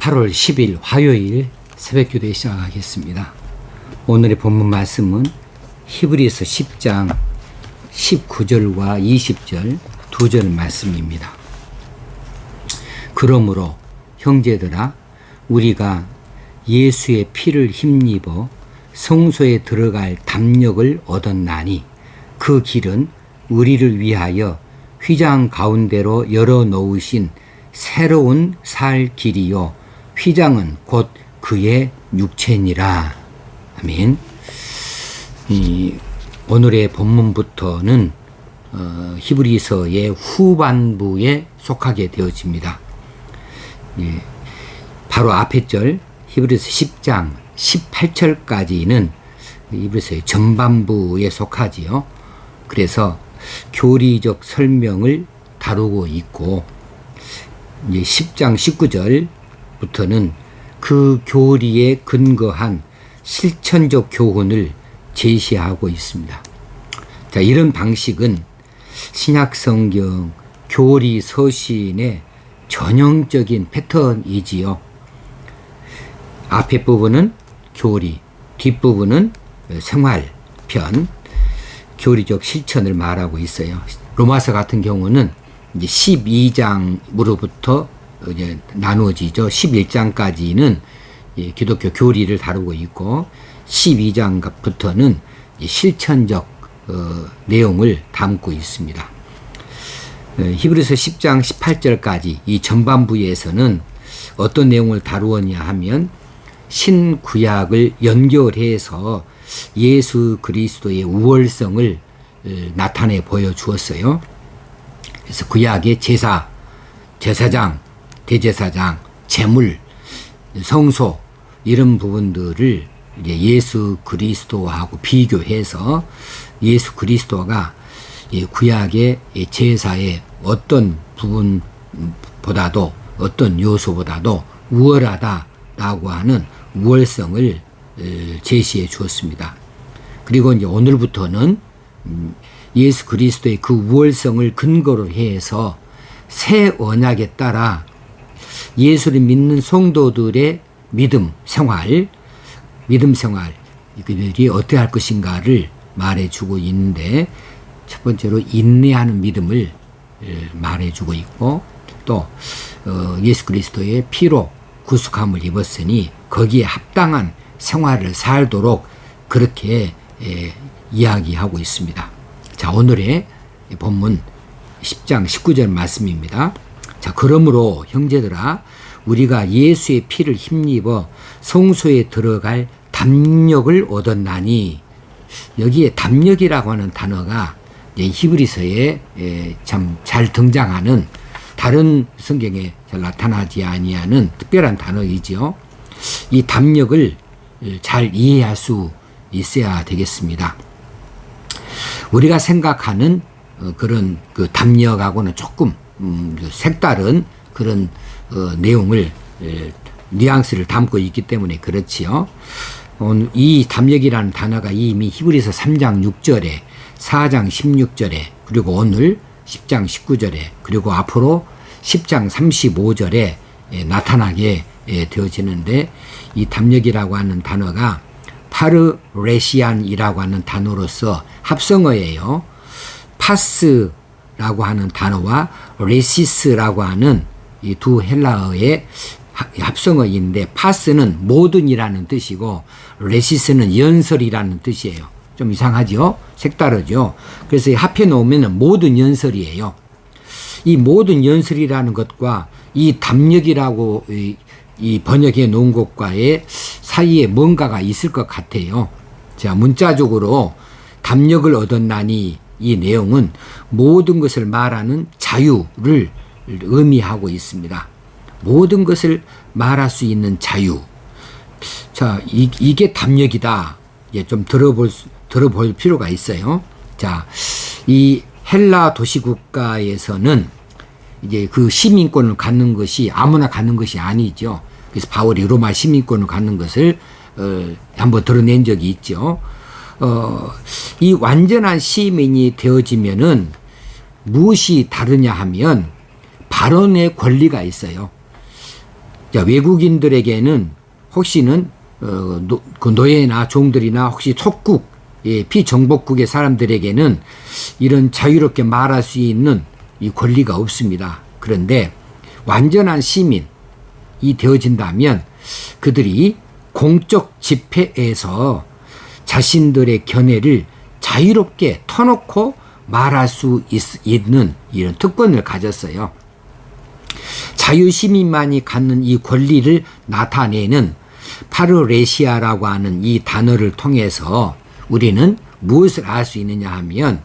8월 10일 화요일 새벽기도 시작하겠습니다. 오늘의 본문 말씀은 히브리서 10장 19절과 20절 두 절 말씀입니다. 그러므로 형제들아 우리가 예수의 피를 힘입어 성소에 들어갈 담력을 얻었나니 그 길은 우리를 위하여 휘장 가운데로 열어 놓으신 새로운 살 길이요 휘장은 곧 그의 육체니라. 아멘. 오늘의 본문부터는 히브리서의 후반부에 속하게 되어집니다. 바로 앞에 절 히브리서 10장 18절까지는 히브리서의 전반부에 속하지요. 그래서 교리적 설명을 다루고 있고 이제 10장 19절부터는 그 교리에 근거한 실천적 교훈을 제시하고 있습니다. 자, 이런 방식은 신약성경 교리 서신의 전형적인 패턴이지요. 앞에 부분은 교리, 뒷부분은 생활편, 교리적 실천을 말하고 있어요. 로마서 같은 경우는 이제 12장으로부터 이제 나누어지죠. 11장까지는 기독교 교리를 다루고 있고 12장부터는 실천적 내용을 담고 있습니다. 히브리서 10장 18절까지 이 전반부에서는 어떤 내용을 다루었냐 하면 신구약을 연결해서 예수 그리스도의 우월성을 나타내 보여주었어요. 그래서 구약의 제사, 제사장, 대제사장, 제물, 성소 이런 부분들을 이제 예수 그리스도하고 비교해서 예수 그리스도가 구약의 제사의 어떤 부분보다도 어떤 요소보다도 우월하다라고 하는 우월성을 제시해 주었습니다. 그리고 이제 오늘부터는 예수 그리스도의 그 우월성을 근거로 해서 새 언약에 따라 예수를 믿는 성도들의 믿음 생활 그들이 어떻게 할 것인가를 말해주고 있는데 첫 번째로 인내하는 믿음을 말해주고 있고 또 예수 그리스도의 피로 구속함을 입었으니 거기에 합당한 생활을 살도록 그렇게 이야기하고 있습니다. 자, 오늘의 본문 10장 19절 말씀입니다. 자, 그러므로 형제들아 우리가 예수의 피를 힘입어 성소에 들어갈 담력을 얻었나니 여기에 담력이라고 하는 단어가 히브리서에 참 잘 등장하는 다른 성경에 잘 나타나지 아니하는 특별한 단어이지요. 이 담력을 잘 이해할 수 있어야 되겠습니다. 우리가 생각하는 그런 그 담력하고는 조금 색다른 그런 내용을 뉘앙스를 담고 있기 때문에 그렇지요. 이 담력이라는 단어가 이미 히브리서 3장 6절에 4장 16절에 그리고 오늘 10장 19절에 그리고 앞으로 10장 35절에 나타나게 되어지는데 이 담력이라고 하는 단어가 파르레시안이라고 하는 단어로서 합성어예요. 파스라고 하는 단어와 레시스라고 하는 이 두 헬라어의 합성어인데 파스는 모든이라는 뜻이고 레시스는 연설이라는 뜻이에요. 좀 이상하죠? 색다르죠? 그래서 합해 놓으면 모든 연설이에요. 이 모든 연설이라는 것과 이 담력이라고 이 번역해 놓은 것과의 사이에 뭔가가 있을 것 같아요. 자, 문자적으로 담력을 얻었나니 이 내용은 모든 것을 말하는 자유를 의미하고 있습니다. 모든 것을 말할 수 있는 자유. 자, 이게 담력이다. 좀 들어볼 필요가 있어요. 자, 이 헬라 도시국가에서는 이제 그 시민권을 갖는 것이 아무나 갖는 것이 아니죠. 그래서 바울이 로마 시민권을 갖는 것을 한번 드러낸 적이 있죠. 이 완전한 시민이 되어지면은 무엇이 다르냐 하면 발언의 권리가 있어요. 자, 외국인들에게는 혹시는 그 노예나 종들이나 혹시 속국, 피정복국의 사람들에게는 이런 자유롭게 말할 수 있는 이 권리가 없습니다. 그런데 완전한 시민이 되어진다면 그들이 공적 집회에서 자신들의 견해를 자유롭게 터놓고 말할 수 있는 이런 특권을 가졌어요. 자유시민만이 갖는 이 권리를 나타내는 파르레시아라고 하는 이 단어를 통해서 우리는 무엇을 알 수 있느냐 하면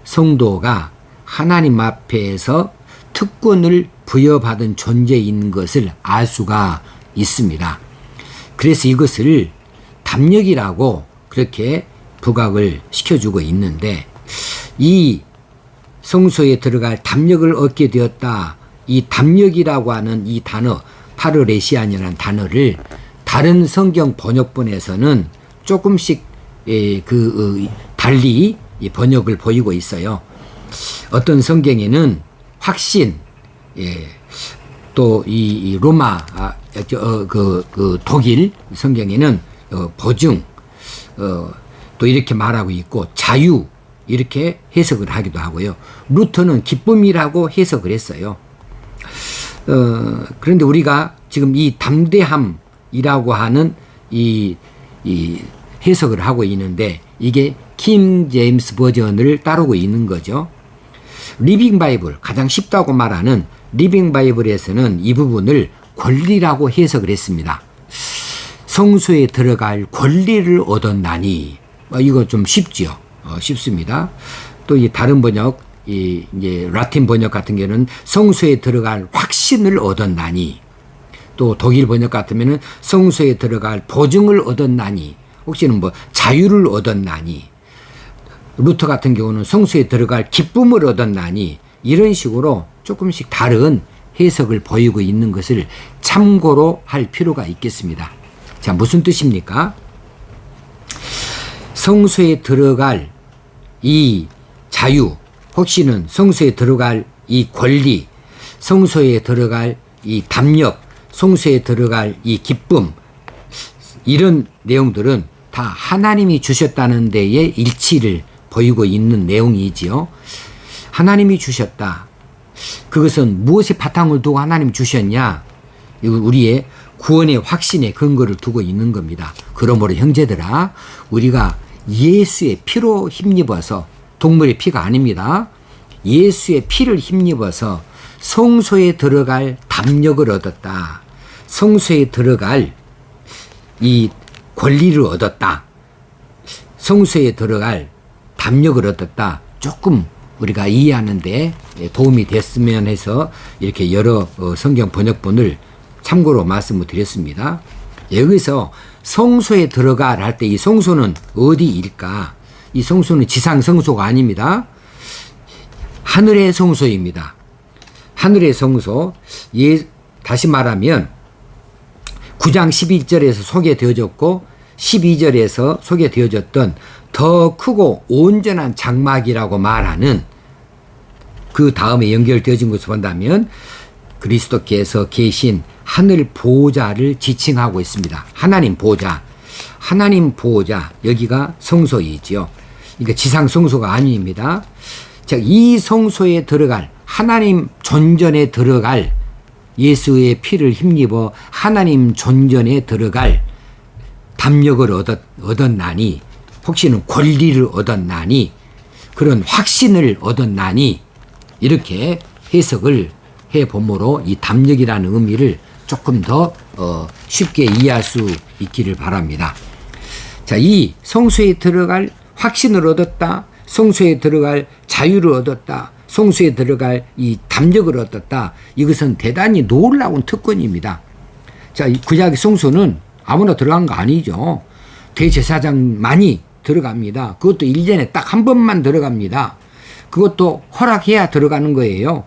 성도가 하나님 앞에서 특권을 부여받은 존재인 것을 알 수가 있습니다. 그래서 이것을 담력이라고 그렇게 부각을 시켜주고 있는데, 이 성소에 들어갈 담력을 얻게 되었다. 이 담력이라고 하는 이 단어, 파르레시안이라는 단어를 다른 성경 번역본에서는 조금씩 달리 번역을 보이고 있어요. 어떤 성경에는 확신, 또 이 로마, 독일 성경에는 보증, 또 이렇게 말하고 있고 자유, 이렇게 해석을 하기도 하고요. 루터는 기쁨이라고 해석을 했어요. 그런데 우리가 지금 이 담대함이라고 하는 이 해석을 하고 있는데, 이게 킹 제임스 버전을 따르고 있는 거죠. 리빙 바이블, 가장 쉽다고 말하는 리빙 바이블에서는 이 부분을 권리라고 해석을 했습니다. 성소에 들어갈 권리를 얻었나니, 이거 좀 쉽지요. 쉽습니다. 또 이 다른 번역, 이제 라틴 번역 같은 경우는 성소에 들어갈 확신을 얻었나니, 또 독일 번역 같으면은 성소에 들어갈 보증을 얻었나니, 혹시는 뭐 자유를 얻었나니, 루터 같은 경우는 성소에 들어갈 기쁨을 얻었나니, 이런 식으로 조금씩 다른 해석을 보이고 있는 것을 참고로 할 필요가 있겠습니다. 자, 무슨 뜻입니까? 성소에 들어갈 이 자유, 혹시는 성소에 들어갈 이 권리, 성소에 들어갈 이 담력, 성소에 들어갈 이 기쁨, 이런 내용들은 다 하나님이 주셨다는 데에 일치를 보이고 있는 내용이지요. 하나님이 주셨다. 그것은 무엇에 바탕을 두고 하나님 주셨냐? 우리의 구원의 확신에 근거를 두고 있는 겁니다. 그러므로 형제들아, 우리가 예수의 피로 힘입어서, 동물의 피가 아닙니다. 예수의 피를 힘입어서 성소에 들어갈 담력을 얻었다. 성소에 들어갈 이 권리를 얻었다. 성소에 들어갈 담력을 얻었다. 조금 우리가 이해하는 데 도움이 됐으면 해서 이렇게 여러 성경 번역본을 참고로 말씀을 드렸습니다. 여기서 성소에 들어가라 할 때 이 성소는 어디일까? 이 성소는 지상 성소가 아닙니다. 하늘의 성소입니다. 하늘의 성소, 다시 말하면 9장 11절에서 소개되어졌고 12절에서 소개되어졌던 더 크고 온전한 장막이라고 말하는, 그 다음에 연결되어진 것을 본다면 그리스도께서 계신 하늘 보호자를 지칭하고 있습니다. 하나님 보호자, 하나님 보호자, 여기가 성소이지요. 그러니까 지상 성소가 아닙니다. 자, 이 성소에 들어갈, 하나님 존전에 들어갈, 예수의 피를 힘입어 하나님 존전에 들어갈 담력을 얻었나니, 혹시는 권리를 얻었나니, 그런 확신을 얻었나니, 이렇게 해석을 해봄으로 이 담력이라는 의미를 조금 더 쉽게 이해할 수 있기를 바랍니다. 자, 이 성소에 들어갈 확신을 얻었다, 성소에 들어갈 자유를 얻었다, 성소에 들어갈 이 담력을 얻었다, 이것은 대단히 놀라운 특권입니다. 자, 이 구약의 성소는 아무나 들어간 거 아니죠. 대제사장만이 들어갑니다. 그것도 1년에 딱 한 번만 들어갑니다. 그것도 허락해야 들어가는 거예요.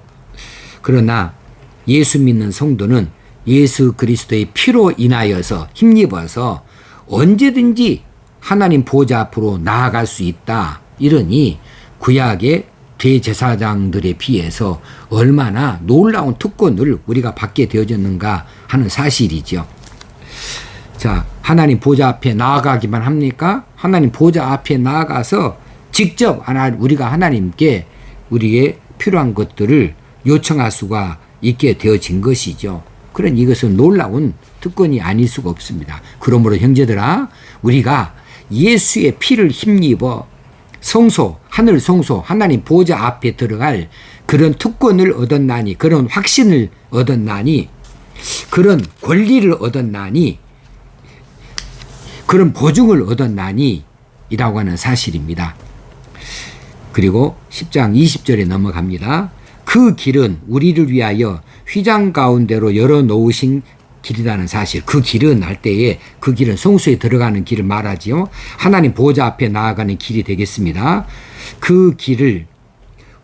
그러나 예수 믿는 성도는 예수 그리스도의 피로 인하여서 힘입어서 언제든지 하나님 보좌 앞으로 나아갈 수 있다. 이러니 구약의 대제사장들에 비해서 얼마나 놀라운 특권을 우리가 받게 되어졌는가 하는 사실이죠. 자, 하나님 보좌 앞에 나아가기만 합니까? 하나님 보좌 앞에 나아가서 직접 우리가 하나님께 우리의 필요한 것들을 요청할 수가 있게 되어진 것이죠. 그런 이것은 놀라운 특권이 아닐 수가 없습니다. 그러므로 형제들아, 우리가 예수의 피를 힘입어 성소, 하늘 성소, 하나님 보좌 앞에 들어갈 그런 특권을 얻었나니, 그런 확신을 얻었나니, 그런 권리를 얻었나니, 그런 보증을 얻었나니 이라고 하는 사실입니다. 그리고 10장 20절에 넘어갑니다. 그 길은 우리를 위하여 휘장 가운데로 열어놓으신 길이라는 사실. 그 길은 할 때에 그 길은 성소에 들어가는 길을 말하지요. 하나님 보좌 앞에 나아가는 길이 되겠습니다. 그 길을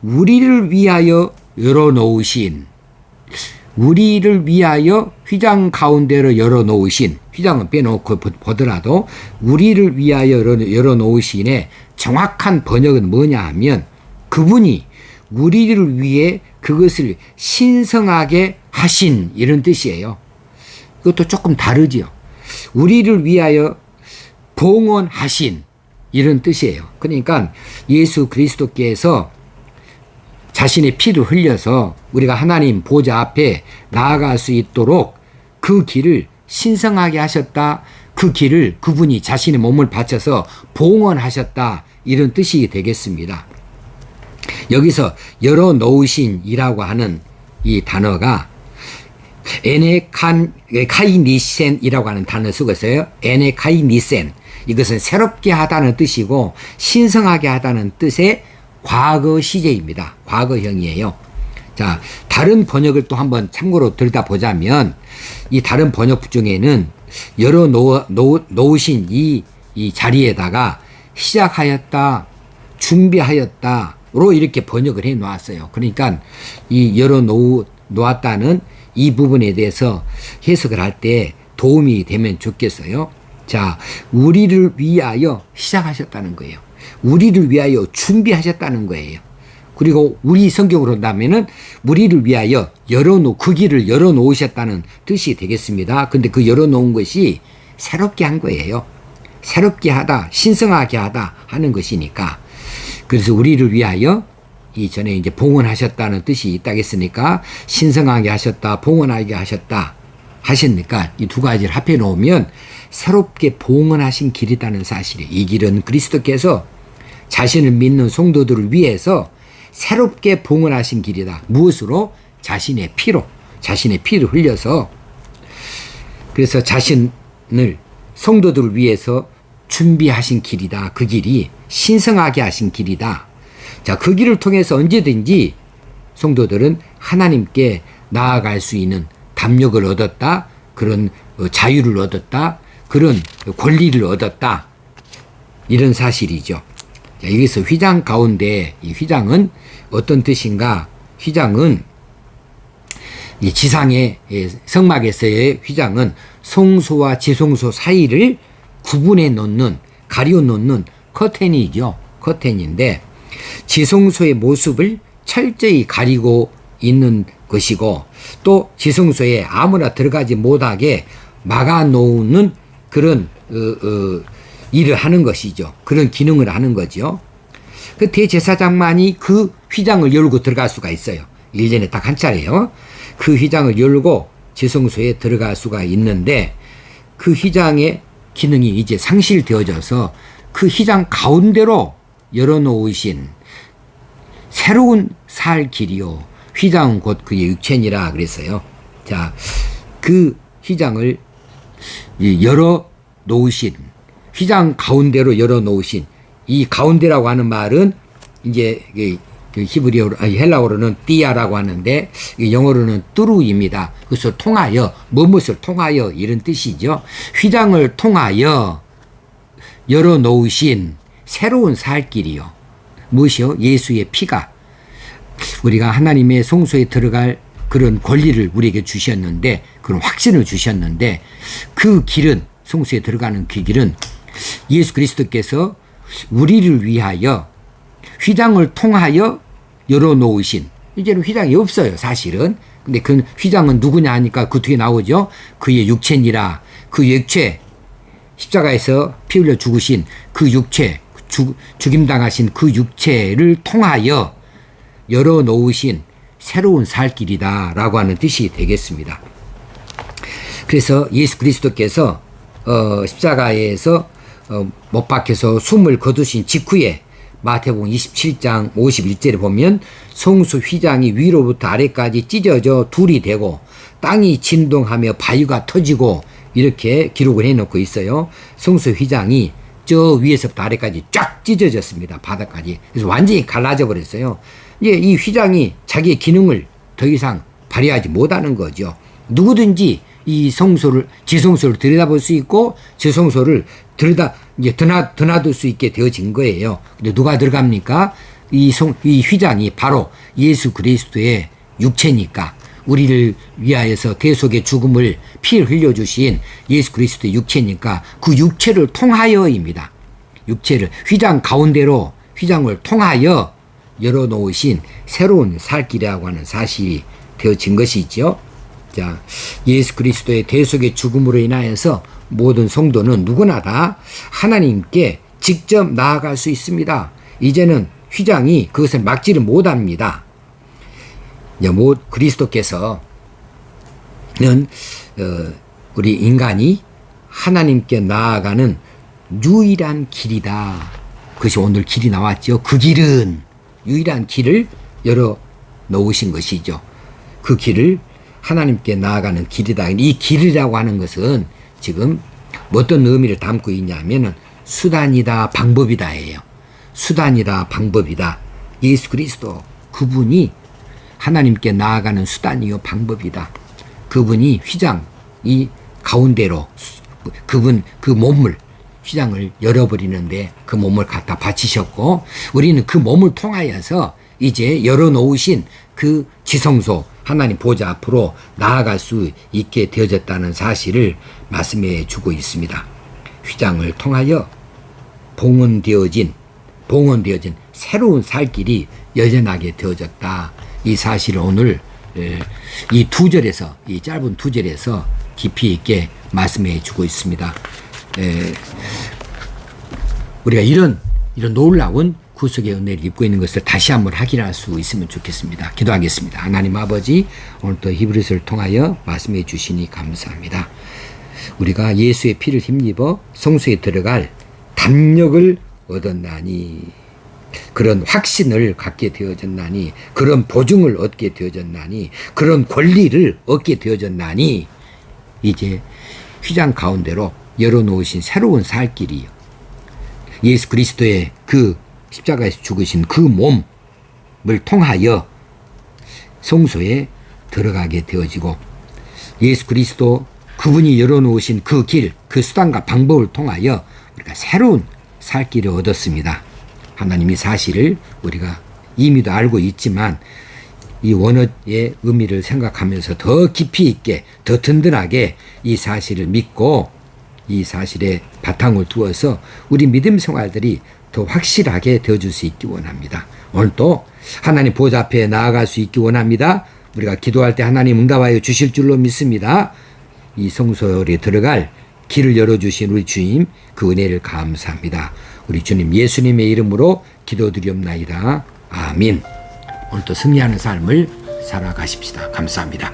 우리를 위하여 열어놓으신, 우리를 위하여 휘장 가운데로 열어놓으신, 휘장은 빼놓고 보더라도 우리를 위하여 열어놓으신의 정확한 번역은 뭐냐 하면 그분이 우리를 위해 그것을 신성하게 하신 이런 뜻이에요. 그것도 조금 다르지요. 우리를 위하여 봉헌하신 이런 뜻이에요. 그러니까 예수 그리스도께서 자신의 피를 흘려서 우리가 하나님 보좌 앞에 나아갈 수 있도록 그 길을 신성하게 하셨다. 그 길을 그분이 자신의 몸을 바쳐서 봉헌하셨다. 이런 뜻이 되겠습니다. 여기서 열어놓으신이라고 하는 이 단어가 에네카이니센이라고 하는 단어를 쓰고 있어요. 에네카이니센. 이것은 새롭게 하다는 뜻이고 신성하게 하다는 뜻의 과거 시제입니다. 과거형이에요. 자, 다른 번역을 또 한번 참고로 들여다보자면 이 다른 번역 중에는 열어놓으신 이 자리에다가 시작하였다, 준비하였다로 이렇게 번역을 해 놓았어요. 그러니까 이 열어놓았다는 이 부분에 대해서 해석을 할 때 도움이 되면 좋겠어요. 자, 우리를 위하여 시작하셨다는 거예요. 우리를 위하여 준비하셨다는 거예요. 그리고 우리 성경으로 한다면은 우리를 위하여 그 길을 열어놓으셨다는 뜻이 되겠습니다. 근데 그 열어놓은 것이 새롭게 한 거예요. 새롭게 하다, 신성하게 하다 하는 것이니까. 그래서 우리를 위하여 이전에 이제 봉헌하셨다는 뜻이 있다겠으니까 신성하게 하셨다, 봉헌하게 하셨다 하시니까 이 두 가지를 합해 놓으면 새롭게 봉헌하신 길이라는 사실이에요. 이 길은 그리스도께서 자신을 믿는 성도들을 위해서 새롭게 봉헌하신 길이다. 무엇으로? 자신의 피로, 자신의 피를 흘려서, 그래서 자신을 성도들을 위해서 준비하신 길이다. 그 길이 신성하게 하신 길이다. 자, 그 길을 통해서 언제든지 성도들은 하나님께 나아갈 수 있는 담력을 얻었다. 그런 자유를 얻었다. 그런 권리를 얻었다. 이런 사실이죠. 자, 여기서 휘장 가운데 이 휘장은 어떤 뜻인가? 휘장은 이 지상의 성막에서의 휘장은 성소와 지성소 사이를 구분해 놓는, 가려 놓는 커튼이죠. 커튼인데 지성소의 모습을 철저히 가리고 있는 것이고 또 지성소에 아무나 들어가지 못하게 막아 놓는 그런 일을 하는 것이죠. 그런 기능을 하는 거죠. 그 대제사장만이 그 휘장을 열고 들어갈 수가 있어요. 1년에 딱 한 차례요. 그 휘장을 열고 지성소에 들어갈 수가 있는데 그 휘장의 기능이 이제 상실되어져서 그 휘장 가운데로 열어놓으신 새로운 살 길이요. 휘장은 곧 그의 육체니라 그랬어요. 자, 그 휘장을 열어놓으신, 휘장 가운데로 열어놓으신, 이 가운데라고 하는 말은 이제 그 히브리어로, 헬라어로는 띠아라고 하는데 영어로는 뚜루입니다. 그것을 통하여, 무엇을 통하여 이런 뜻이죠. 휘장을 통하여 열어놓으신 새로운 살 길이요. 무엇이요? 예수의 피가 우리가 하나님의 성소에 들어갈 그런 권리를 우리에게 주셨는데, 그런 확신을 주셨는데, 그 길은, 성소에 들어가는 그 길은 예수 그리스도께서 우리를 위하여 휘장을 통하여 열어놓으신, 이제는 휘장이 없어요, 사실은. 근데 그 휘장은 누구냐 하니까 그 뒤에 나오죠. 그의 육체니라. 그 육체, 십자가에서 피 흘려 죽으신 그 육체, 죽임당하신 그 육체를 통하여 열어놓으신 새로운 살 길이다 라고 하는 뜻이 되겠습니다. 그래서 예수 그리스도께서 십자가에서 못 박혀서 숨을 거두신 직후에 마태복음 27장 51절에 보면 성소 휘장이 위로부터 아래까지 찢어져 둘이 되고 땅이 진동하며 바위가 터지고 이렇게 기록을 해놓고 있어요. 성소 휘장이 저 위에서부터 아래까지 쫙 찢어졌습니다. 바닥까지. 그래서 완전히 갈라져 버렸어요. 이제 이 휘장이 자기의 기능을 더 이상 발휘하지 못하는 거죠. 누구든지 이 성소를, 지성소를 들여다볼 수 있고 지성소를 드나들 수 있게 되어진 거예요. 근데 누가 들어갑니까? 이 휘장이 바로 예수 그리스도의 육체니까, 우리를 위하여서 대속의 죽음을 피를 흘려주신 예수 그리스도의 육체니까 그 육체를 통하여입니다. 육체를 휘장 가운데로 휘장을 통하여 열어놓으신 새로운 살길이라고 하는 사실이 되어진 것이죠. 자, 예수 그리스도의 대속의 죽음으로 인하여서 모든 성도는 누구나 다 하나님께 직접 나아갈 수 있습니다. 이제는 휘장이 그것을 막지를 못합니다. 그리스도께서는 우리 인간이 하나님께 나아가는 유일한 길이다. 그것이 오늘 길이 나왔죠. 그 길은 유일한 길을 열어 놓으신 것이죠. 그 길을 하나님께 나아가는 길이다. 이 길이라고 하는 것은 지금 어떤 의미를 담고 있냐면은 수단이다, 방법이다예요. 수단이다, 방법이다. 예수 그리스도 그분이 하나님께 나아가는 수단이요, 방법이다. 그분이 휘장 이 가운데로 그분 그 몸을 휘장을 열어버리는데 그 몸을 갖다 바치셨고, 우리는 그 몸을 통하여서 이제 열어놓으신 그 지성소 하나님 보좌 앞으로 나아갈 수 있게 되어졌다는 사실을 말씀해 주고 있습니다. 휘장을 통하여 봉헌되어진 새로운 살 길이 열려나게 되어졌다. 이 사실을 오늘 이 두 절에서, 이 짧은 두 절에서 깊이 있게 말씀해 주고 있습니다. 우리가 이런 놀라운 구속의 은혜를 입고 있는 것을 다시 한번 확인할 수 있으면 좋겠습니다. 기도하겠습니다. 하나님 아버지, 오늘도 히브리서를 통하여 말씀해 주시니 감사합니다. 우리가 예수의 피를 힘입어 성소에 들어갈 담력을 얻었나니, 그런 확신을 갖게 되어졌나니, 그런 보증을 얻게 되어졌나니, 그런 권리를 얻게 되어졌나니, 이제 휘장 가운데로 열어놓으신 새로운 살 길이요, 예수 그리스도의 그 십자가에서 죽으신 그 몸을 통하여 성소에 들어가게 되어지고, 예수 그리스도 그분이 열어놓으신 그 길, 그 수단과 방법을 통하여 우리가 새로운 살 길을 얻었습니다. 하나님이 사실을 우리가 이미도 알고 있지만 이 원어의 의미를 생각하면서 더 깊이 있게, 더 든든하게 이 사실을 믿고 이 사실에 바탕을 두어서 우리 믿음 생활들이 더 확실하게 되어줄 수 있기 원합니다. 오늘도 하나님 보좌 앞에 나아갈 수 있기 원합니다. 우리가 기도할 때 하나님 응답하여 주실 줄로 믿습니다. 이 성소에 들어갈 길을 열어주신 우리 주님, 그 은혜를 감사합니다. 우리 주님 예수님의 이름으로 기도드리옵나이다. 아멘. 오늘도 승리하는 삶을 살아가십시다. 감사합니다.